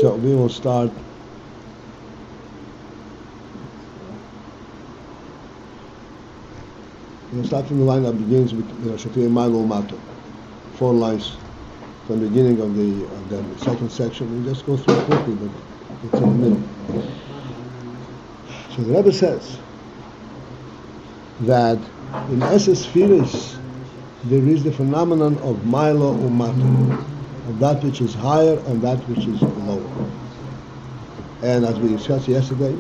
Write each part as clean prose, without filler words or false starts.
So we will start. We'll start from the line that begins with Shafir Malo Mato. 4 lines from the beginning of the second section. We'll just go through it quickly, but it's in a minute. So the Rebbe says that in sphirot there is the phenomenon of Milo Umato, of that which is higher and that which is lower. And as we discussed yesterday,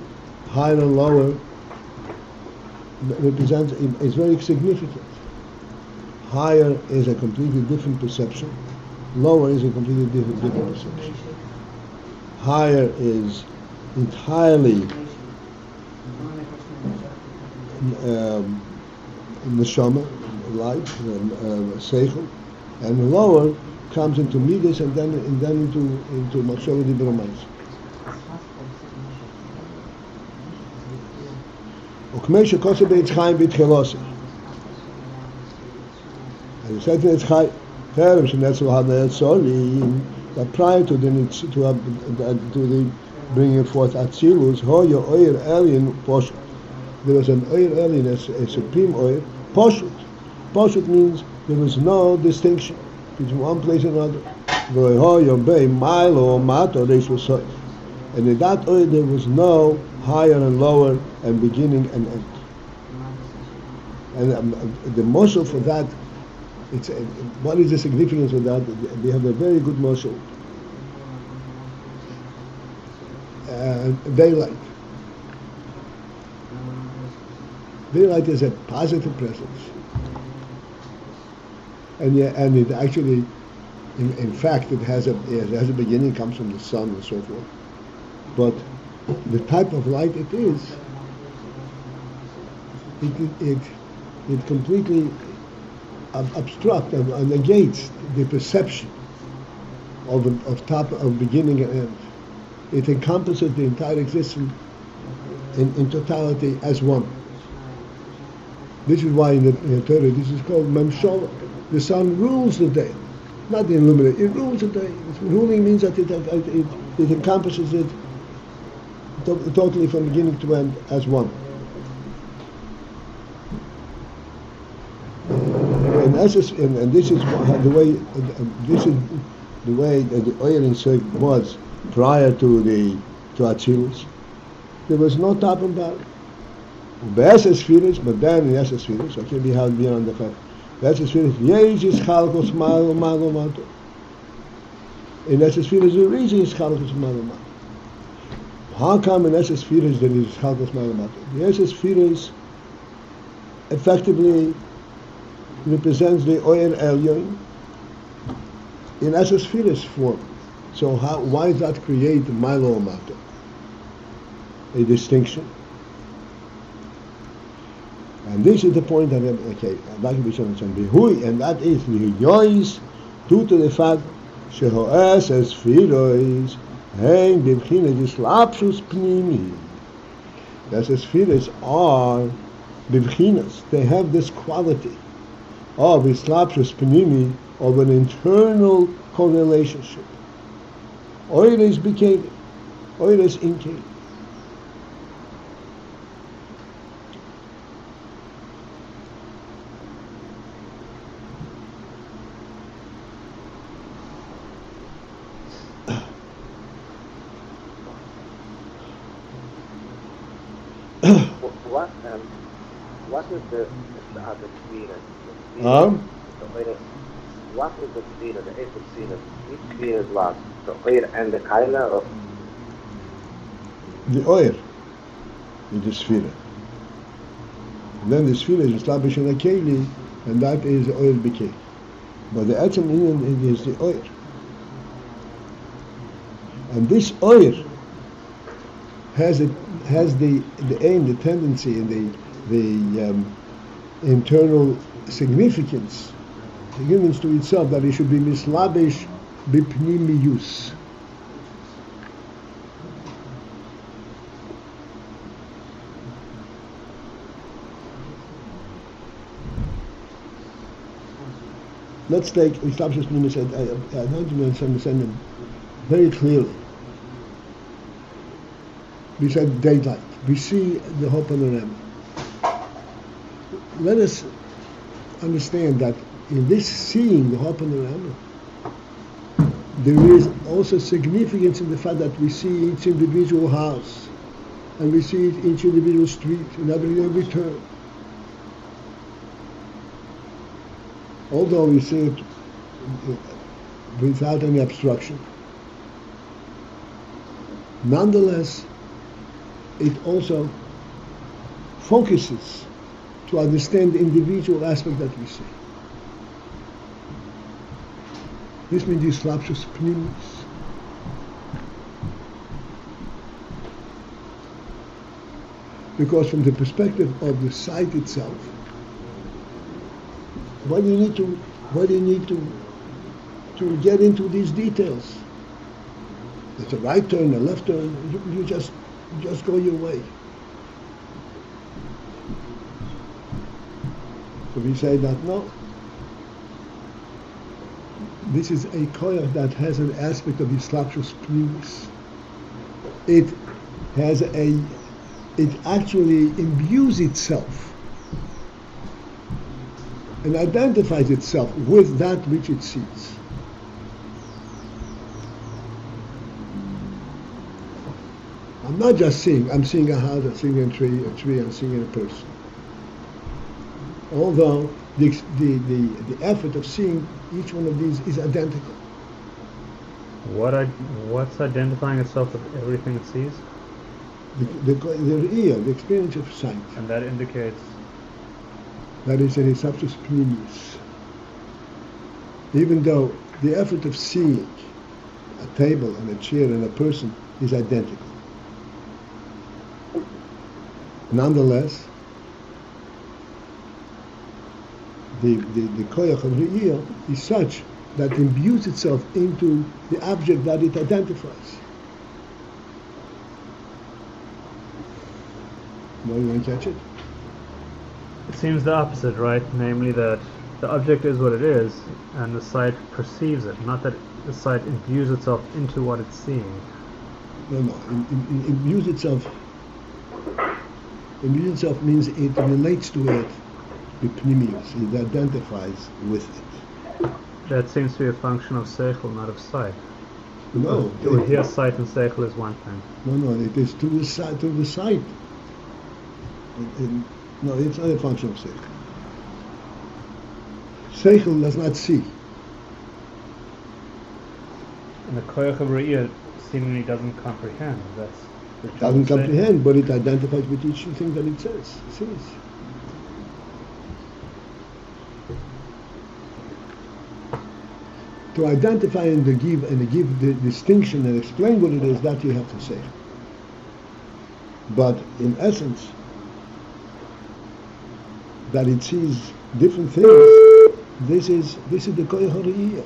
higher and lower represents, is very significant. Higher is a completely different perception. Lower is a completely different perception. Higher is entirely neshama, life, seichel, and lower comes into midas and then into machshava dibromayis. Ukmei shekoseh beitz chaim b'tchelosi. And he said to Eitz Chaim, that prior to the bringing forth Atzilus, hoyo oyer alien poshut. There was an oyer alien, a supreme oyer, poshut. Poshut means there was no distinction between one place and another. And in that oyer there was no higher and lower and beginning and end. And the moshel for that, what is the significance of that? They have a very good moshel. Daylight. Daylight is a positive presence. And it actually, in fact, it has a beginning, comes from the sun and so forth. But the type of light it is, it completely obstructs and negates the perception of beginning and end. It encompasses the entire existence in totality as one. This is why in the Torah this is called Memsholah. The sun rules the day, not the illuminate. It rules the day. Ruling means that it encompasses it totally from beginning to end as one. And this is the way. This is the way that the oil in Seif was prior to Atzilus. There was no top and bottom. Sphirot, but then in sphirot, okay, we have beyond the fact. Sphirot, yesh is chalkos malo malo mato. In sphirot there is chalkos malo mato. How come in sphirot there is chalkos malo mato? The sphirot effectively represents the Oyer Elyon in sphirot form. So why does that create Milo Mato? A distinction. And this is the point that I'd like to be shown. And that is the Yois due to the fact Shehoes sphirot hang b'bchinas islapshus pnimi. That sphirot are b'bchinas. They have this quality of islapshus pnimi, of an internal correlationship. Oiris became, oiris incame. What is the other sphirot? What is the sphirot, the eighth sphirot? Which sphirot was? The oyer and the kaila? Or? The oyer is the sphirot. And then the sphirot is established in a keli, and that is the oyer b'keli. But the etzem inyan is the oyer. And this oyer has the aim, the tendency, and the internal significance to itself that it should be mislabish b'pnimiyus. Let's take establishment pnimi said. I want to understand it very clearly. besides daylight. We see the whole panorama. Let us understand that in this seeing the whole panorama, there is also significance in the fact that we see each individual house, and we see each individual street in every turn. Although we see it without any obstruction, nonetheless, it also focuses to understand the individual aspect that we see. This means these slapshus pnimis. Because from the perspective of the sight itself, why do you need to get into these details? There's a right turn, a left turn. You just go your way. So we say that no. This is a koyach that has an aspect of slapshus pnimis. It actually imbues itself and identifies itself with that which it sees. I'm not just seeing. I'm seeing a house, I'm seeing a tree, I'm seeing a person. Although the effort of seeing each one of these is identical. What's identifying itself with everything it sees? The Iyar, the experience of sight. And that indicates? That is a sphirot pnimis. Even though the effort of seeing a table and a chair and a person is identical. Nonetheless, the koyach of the Iyar is such that imbues itself into the object that it identifies. No, you won't catch it? It seems the opposite, right? Namely that the object is what it is, and the sight perceives it, not that the sight imbues itself into what it's seeing. No. Imbues itself. Imbues itself means it relates to it, the pnimius. It identifies with it. That seems to be a function of seichel, not of sight. No. To hear sight and seichel is one thing. No, it is to the sight. No, it's not a function of seichel. Seichel does not see. And the koyach of Iyar seemingly doesn't comprehend. Doesn't comprehend, but it identifies with each thing that it says. It sees. To identify and to give the distinction and explain what it is, that you have to say. But in essence, that it sees different things, this is the koyach of Iyar.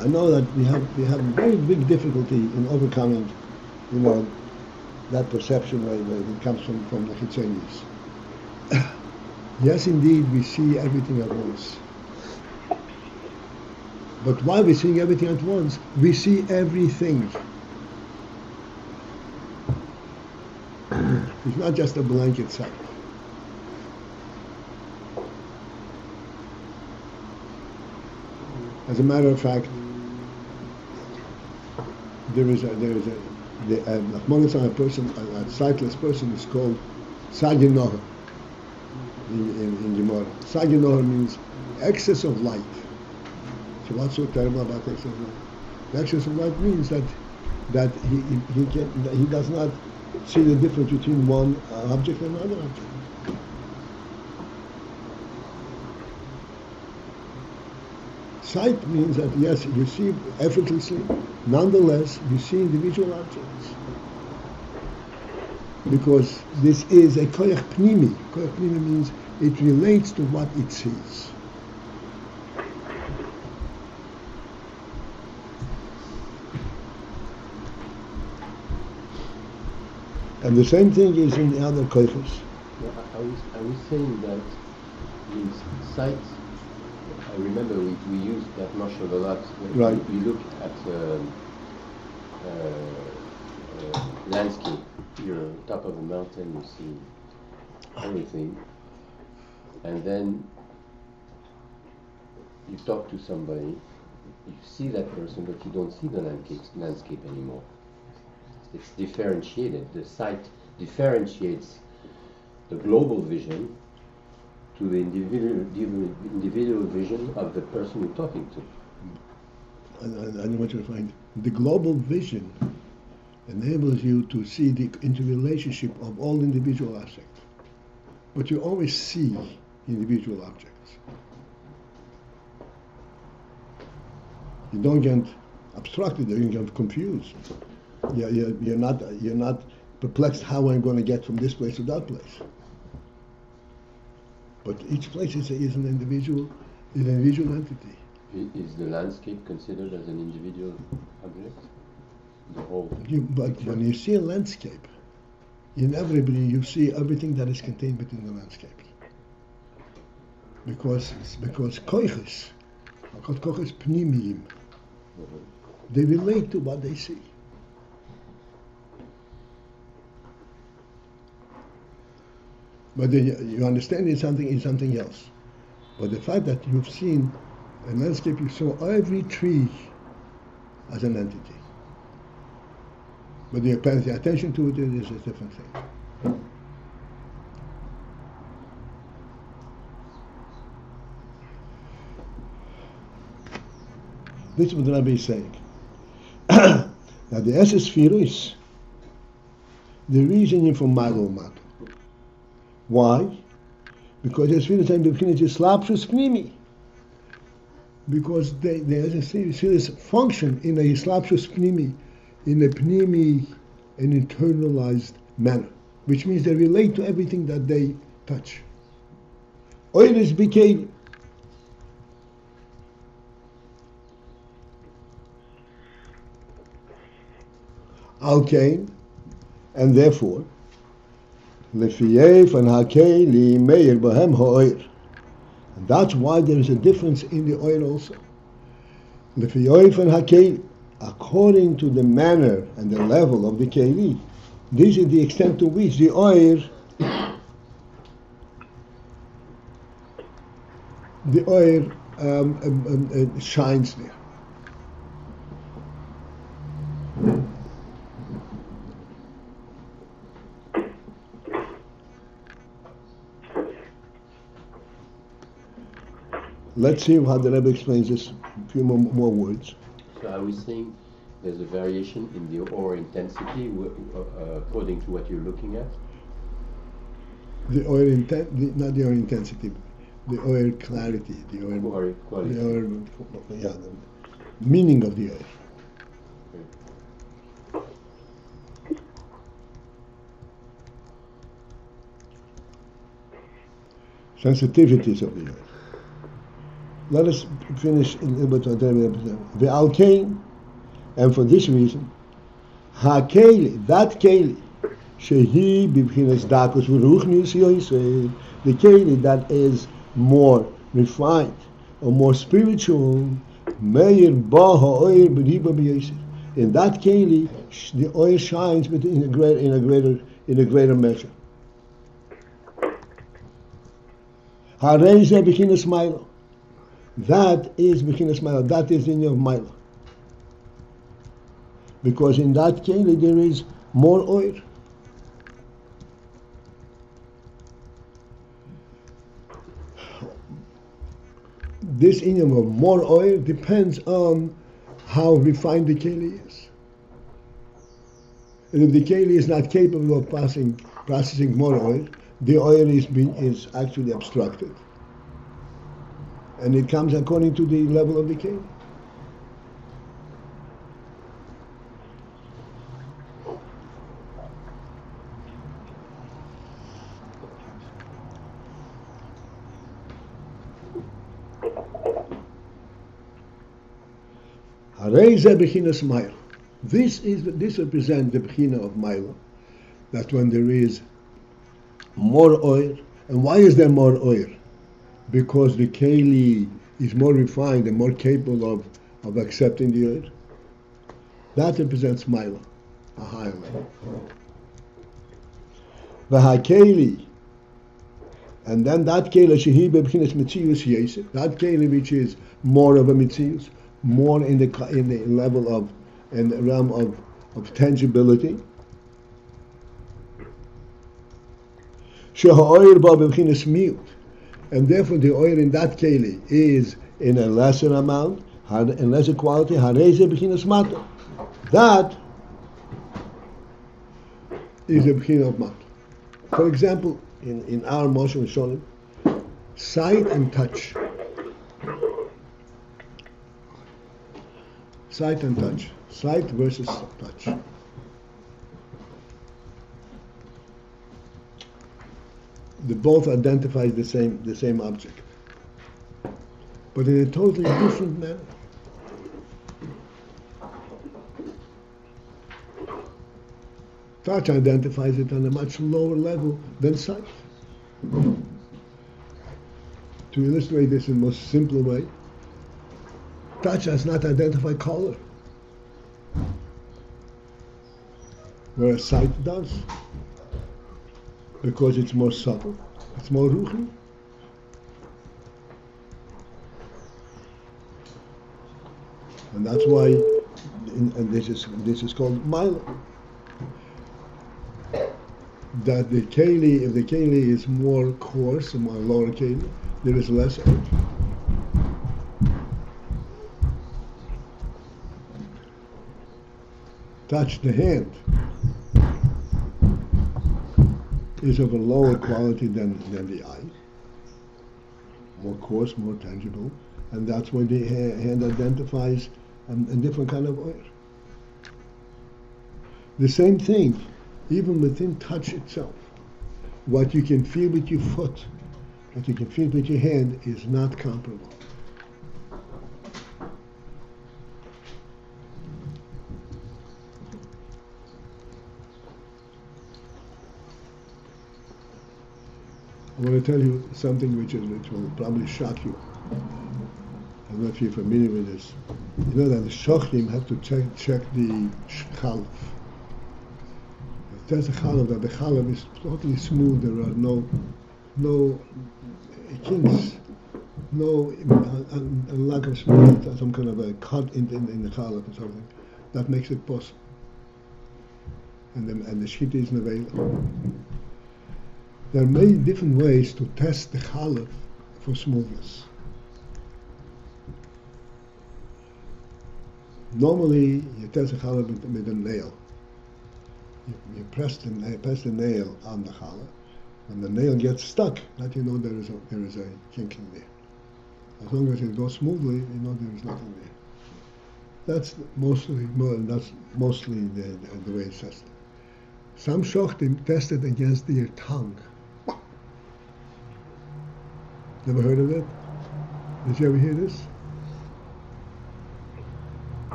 I know that we have very big difficulty in overcoming, that perception where it comes from the Chassidus. Yes, indeed, we see everything at once. But while we're seeing everything at once, we see everything. It's not just a blanket sight. As a matter of fact, there is a sightless person is called Sagin Nohar in Gemara. Sagin Nohar means excess of light. So what's so terrible about excess of light? The excess of light means that he does not see the difference between one object and another object. Sight means that yes, you see effortlessly, nonetheless you see individual objects. Because this is a koyach pnimi. Koyach pnimi means it relates to what it sees. And the same thing is in the other koyachos. Are we saying that these sight I remember we used that notion a lot. Right. We look at landscape. You're on top of a mountain, you see everything, and then you talk to somebody, you see that person, but you don't see the landscape anymore. It's differentiated. The sight differentiates the global vision to the individual vision of the person you're talking to. I want you to find the global vision enables you to see the interrelationship of all individual aspects, but you always see individual objects. You don't get abstracted, you don't get confused. You're not perplexed how I'm going to get from this place to that place. But each place is an individual entity. Is the landscape considered as an individual object? The whole. But when you see a landscape, inevitably you see everything that is contained within the landscape. Because koiches pnimi, they relate to what they see. But then you understand it's something else. But the fact that you've seen a landscape, you saw every tree as an entity. But you pay attention to it is a different thing. This is what the Rabbi is saying. Now the sphirot, the reasoning for Malo Mato. Why? Because the sphirot and the pnimi is slapshus pnimi. Because the sphirot function in a slapshus pnimi, in a pnimi, an internalized manner, which means they relate to everything that they touch. Oiris became Alkain, and therefore, Lefiyef and Hakeli Meir Bahem Ha'oir. And that's why there is a difference in the oil also. Lefiyef and Hakeli, according to the manner and the level of the Keli, this is the extent to which the oil shines there. Let's see how the Rebbe explains this. A few more words. So are we saying there's a variation in the oil intensity according to what you're looking at? The oil not the oil intensity, the oil clarity, the oil quality, the oil, the meaning of the oil. Okay. Sensitivities of the oil. Let us finish in the Alkain, and for this reason, Hakeli, that Keli, Shehi Bibchinas Dakus V'Ruchnius Yosef, the Keli that is more refined or more spiritual, Meir Ba Ha'oir B'Riba B'Yosef. In that Keli, the oil shines in a greater measure. Harei Zeh B'Chinas Milo. That is B'chinas Milo. That is in of Milo. Because in that keli there is more oil. This inyam of more oil depends on how refined the keli is. And if the keli is not capable of processing more oil, the oil is actually obstructed. And it comes according to the level of the keli. This represents the bechina of Milo, that when there is more oil, and why is there more oil? Because the keli is more refined and more capable of accepting the Iyar. That represents Maila, a higher level. V'hakeli, and then that keli shehi b'bchinas mitzius yesef, that keli which is more of a mitzius, more in the level of, in the realm of tangibility. Sheha'oyer ba b'bchinas miut, and therefore the oil in that keli is in a lesser amount, in lesser quality. Hareze b'chinas mato. That is a b'china of mato. For example, in our Moshe Rishonim, sight and touch. Sight and touch. Sight versus touch. They both identify the same object, but in a totally different manner. Touch identifies it on a much lower level than sight. To illustrate this in the most simple way, touch does not identify color, whereas sight does, because it's more subtle, it's more ruchni. And that's why, and this is called Maila. That the keli, if the keli is more coarse, a more lower keli, there is less edge. Touch, the hand, is of a lower quality than the eye. More coarse, more tangible, and that's when the hand identifies a different kind of oil. The same thing, even within touch itself. What you can feel with your foot, what you can feel with your hand is not comparable. I want to tell you something which will probably shock you. I don't know if you're familiar with this. You know that the shochim have to check the chalaf. There's a chalaf that the chalaf is totally smooth. There are no kinks, no lack of smooth, some kind of a cut in the chalaf or something. That makes it possible. And the shita isn't available. There are many different ways to test the chalaf for smoothness. Normally, you test the challah with a nail. You press the nail on the challah. When the nail gets stuck, that you know there is a kink in there. As long as it goes smoothly, you know there is nothing there. That's mostly the way it's tested. Some shochtim tested against their tongue. Never heard of it? Did you ever hear this?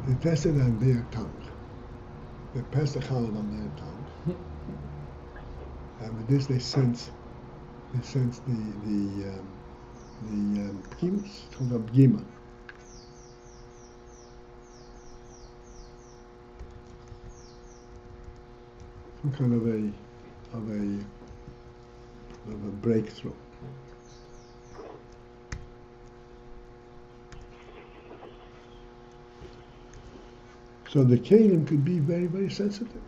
They tested on their tongue. They passed the challah on their tongue, and with this they sense the pgimas. It's called a pgima. Some kind of a breakthrough. So the kelim could be very, very sensitive.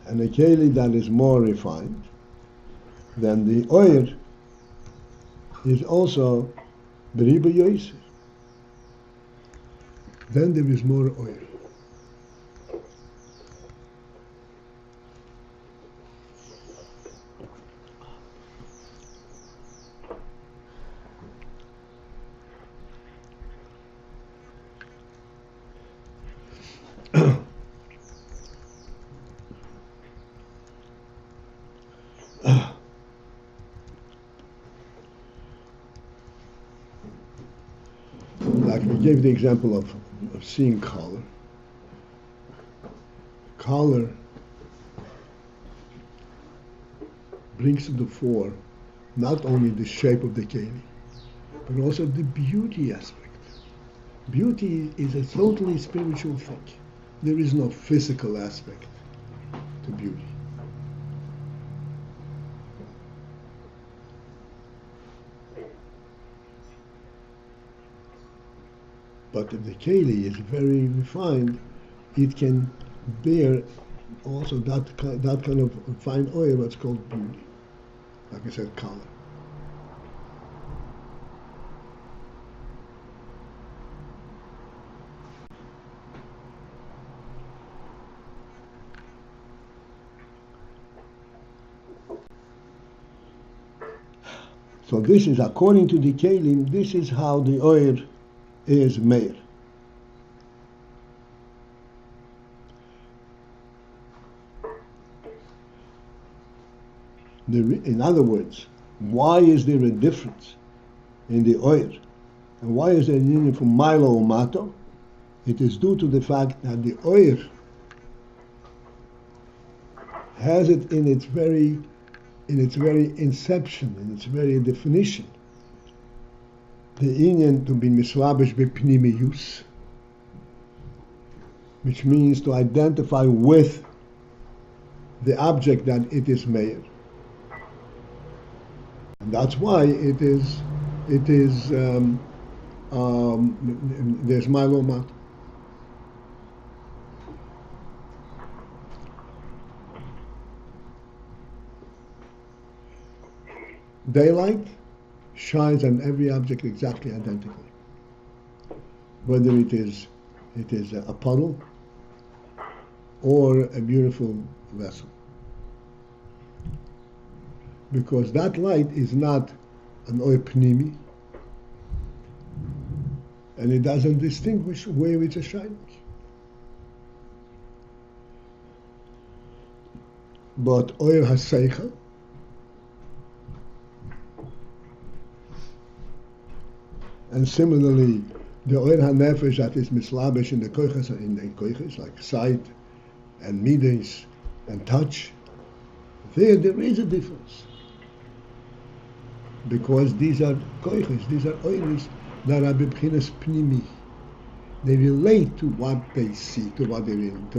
And a keli that is more refined than the oyer is also beriba yoiser. Then there is more oyer. Like we gave the example of seeing color. Color brings to the fore not only the shape of the keli, but also the beauty aspect. Beauty is a totally spiritual thing. There is no physical aspect to beauty. But if the keli is very refined, it can bear also that kind of fine oil that's called beauty. Like I said, color. So this is, according to the kelim, this is how the oil is made. In other words, why is there a difference in the oil? And why is there an union from Milo or Mato? It is due to the fact that the oil has it in its very inception, in its very definition, the inyan to be mislabish be pnimi, which means to identify with the object that it is made. And that's why there's Milo Mat. Daylight shines on every object exactly identically, whether it is a puddle or a beautiful vessel, because that light is not an oil pnimi, and it doesn't distinguish where it's a shining. But oil has seichel, and similarly, the oil hanefesh that is mislabish in the koiches, like sight and midas and touch, there is a difference. Because these are koiches, these are oilis that are b'bchinas pnimi. They relate to what they see, to what they relate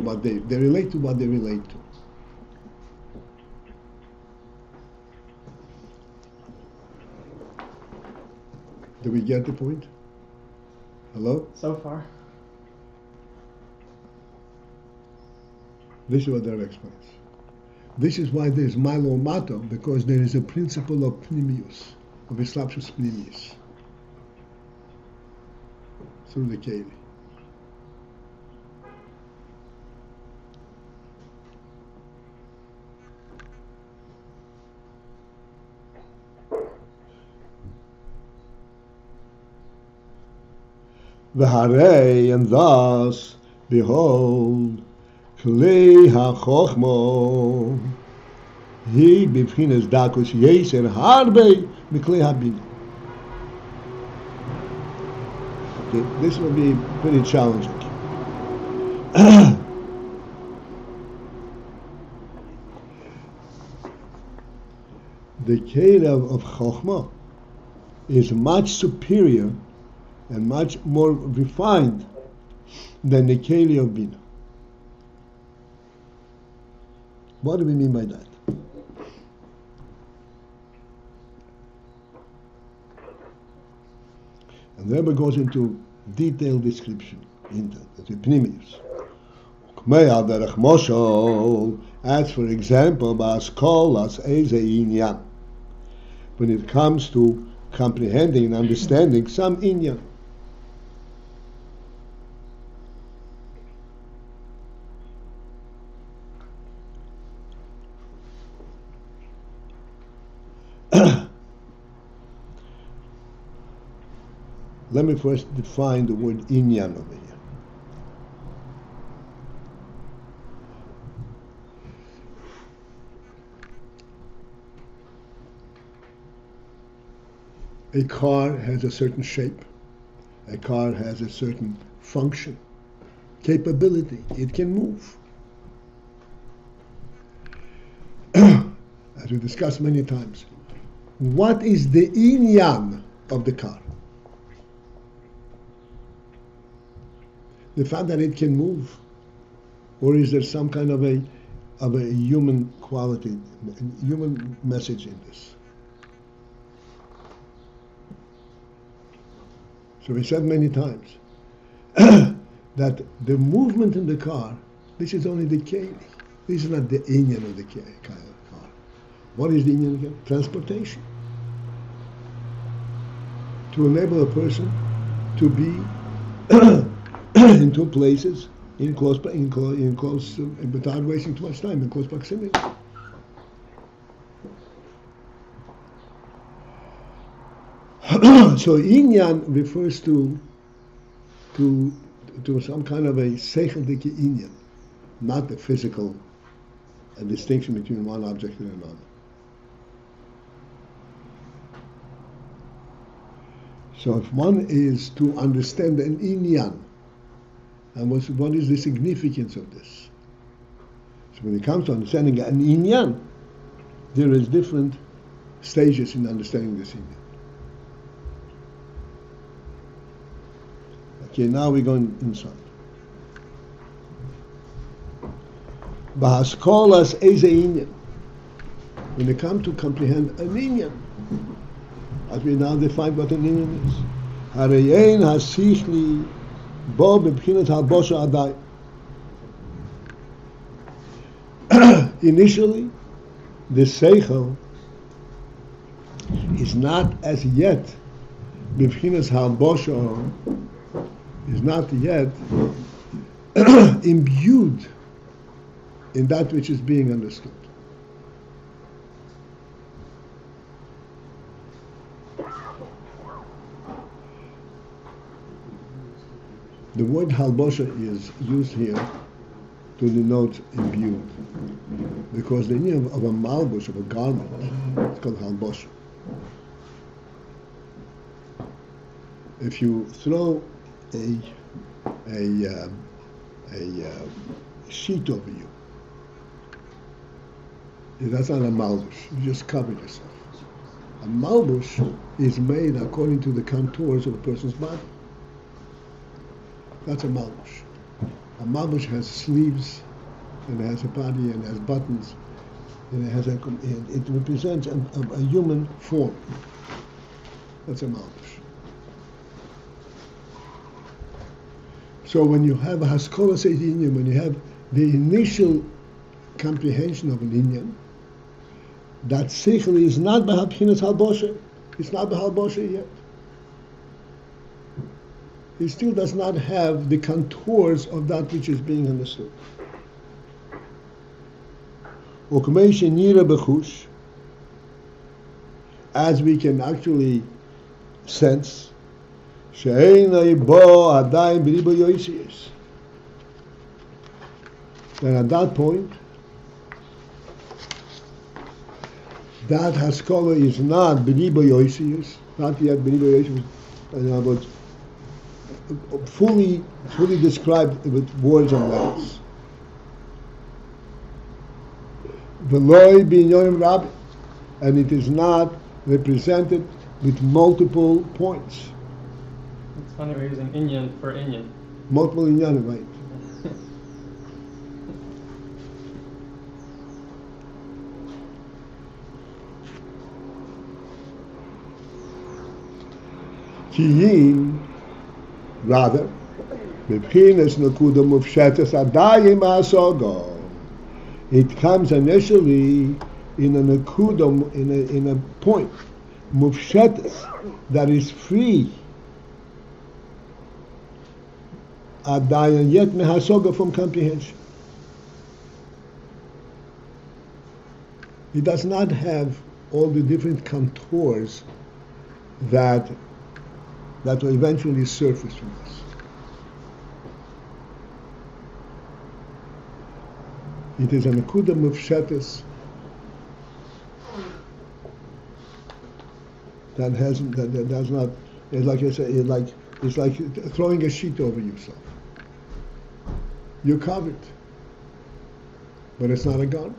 to what they relate to. Do we get the point? Hello? So far. This is what that explains. This is why there is Milo Mato, because there is a principle of pnimius, of Islapshus pnimius, through the keli. V'harei, and thus, behold, Klei ha-chochmo, he b'bchinas dakus yeser harbe miklei habina. Okay, this will be pretty challenging. The keli of chochma is much superior and much more refined than the keli of bina. What do we mean by that? And the Rebbe goes into detailed description into the pnimius. As for example, when it comes to comprehending and understanding some inyan. Let me first define the word inyan over here. A car has a certain shape. A car has a certain function, capability. It can move. As we discussed many times, what is the inyan of the car? The fact that it can move, or is there some kind of a human quality, human message in this? So we said many times that the movement in the car, this is only the keli. This is not the inyan of the car. What is the inyan of the car? Transportation. To enable a person to be in two places without wasting too much time, in close proximity. So inyan refers to some kind of a seicheldike inyan, not the physical distinction between one object and another. So if one is to understand an inyan, and what is the significance of this? So when it comes to understanding an inyan, there is different stages in understanding this inyan. Okay, now we're going inside. Ba'askolas eze inyan. When it comes to comprehend an inyan, as we now define what an inyan is, harayin hasichli bo b'bchinas halbosha adai. Initially, the seichel is not as yet b'bchinas halbosha, is not yet imbued in that which is being understood. The word halbosha is used here to denote imbued, because the idea of a malbush, of a garment, it's called halbosha. If you throw a sheet over you, that's not a malbush. You just cover yourself. A malbush is made according to the contours of a person's body. That's a malbush. A malbush has sleeves, and it has a body, and it has buttons, and it represents a human form. That's a malbush. So when you have a haskola seit inyan, when you have the initial comprehension of an inyan, that seichel is not b'habchinas halbosha. It's not b'halbosha yet. It still does not have the contours of that which is being understood. As we can actually sense, then at that point, that haskola is not b'ribo yoisius, not yet b'ribo yoisius, but fully described with words and letters. V'loi b'inyonim rabbi, and it is not represented with multiple points. It's funny we're using inyan for inyan. Multiple inyanim, right? Kiyin, rather, b'bchinas nekuda mufshetes adayim ha'asogo. It comes initially in a nekuda, in a point, mufshetes, that is free. Adayim yet mehasoga, from comprehension. It does not have all the different contours that will eventually surface from us. It is an akuda mufshetes that does not. It's like I say. It's like throwing a sheet over yourself. You're covered, but it's not a garment.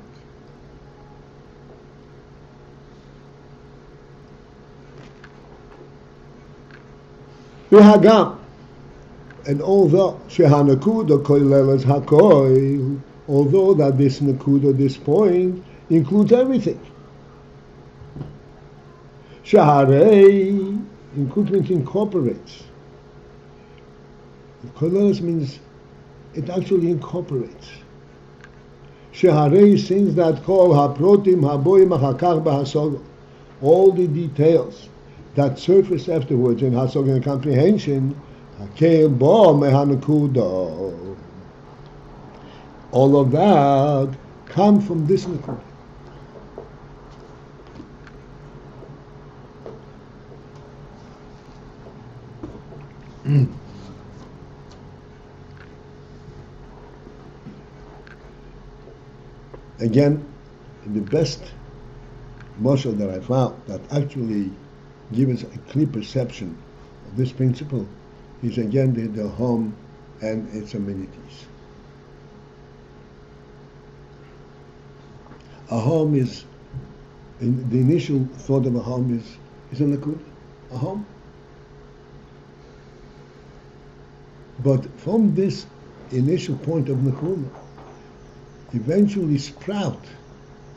והגם, and although שהנקודה כוללת הכל, although that this nakuda, this point, includes everything. שהרי, includes means incorporates. Kolalas means it actually incorporates. שהרי, since that כל הפרוטים הבואים אחר כך בהשגה, all the details that surface afterwards in השגה and comprehension, הקל בו מהנקודה. All of that come from this nakuda. Again, the best mashal that I found that actually gives us a clear perception of this principle is again the home and its amenities. A home is, the initial thought of a home is a nakud, a home. But from this initial point of nakud, eventually sprout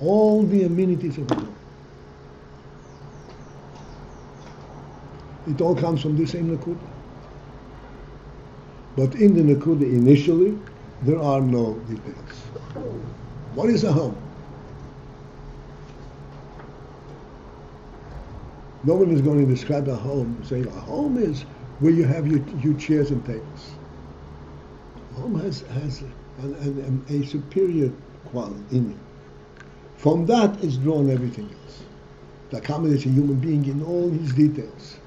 all the amenities of a home. It all comes from the same nakud. But in the nakud initially, there are no details. What is a home? No one is going to describe a home saying a home is where you have your chairs and tables. A home has a superior quality in it. From that is drawn everything else. It accommodates a human being in all his details.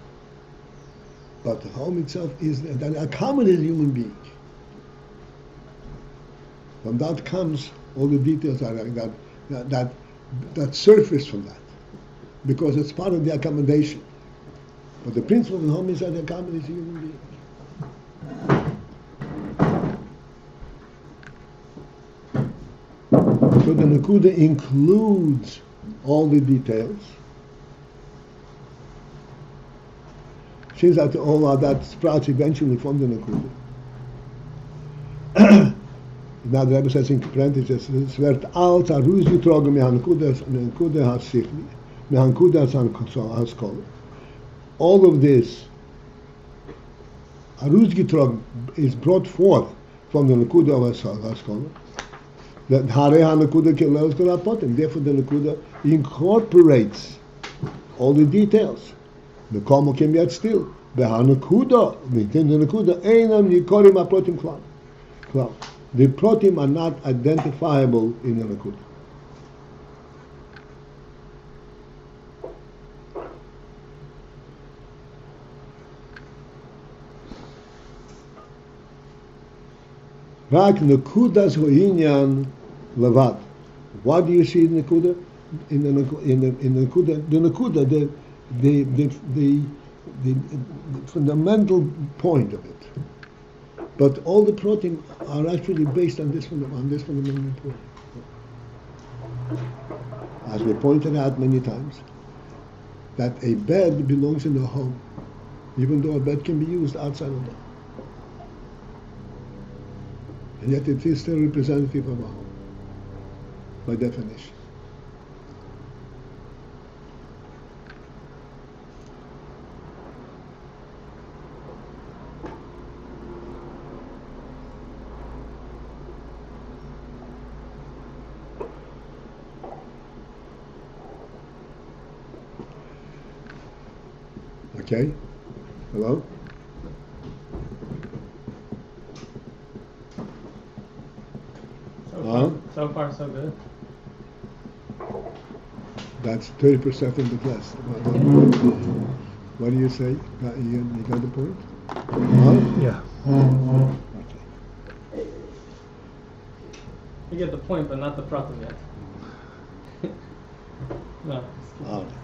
But the home itself is that accommodates a human being. From that comes all the details that surface from that, because it's part of the accommodation. But the principle of the home is that it accommodates a human being. So the nakuda includes all the details. Since that all of that sprouts eventually from the nakuda. Now the Rebbe says in parentheses, es wird als aruz getrogen mehankuda hasichli, mehankuda haskol. All of this aruz getrogen is brought forth from the nakuda of haskol. That hare hanakuda kilels kolapotim. Therefore, the nakuda incorporates all the details. The komo can yet still. The hanakuda, within the nakuda, einam yikorim aprotim klal. The protim are not identifiable in the nakuda. Rak nakudas hoinyan levad. What do you see in nakuda? In the nakuda, the fundamental point of it. But all the protein are actually based on this fundamental point. As we pointed out many times, that a bed belongs in a home, even though a bed can be used outside of the home. And yet it is still representative of a home, by definition. Okay? Hello? So far, so good. That's 30% of the class. What do you say? Ian, you got the point? Yeah. Okay. You get the point, but not the problem yet. No. Okay.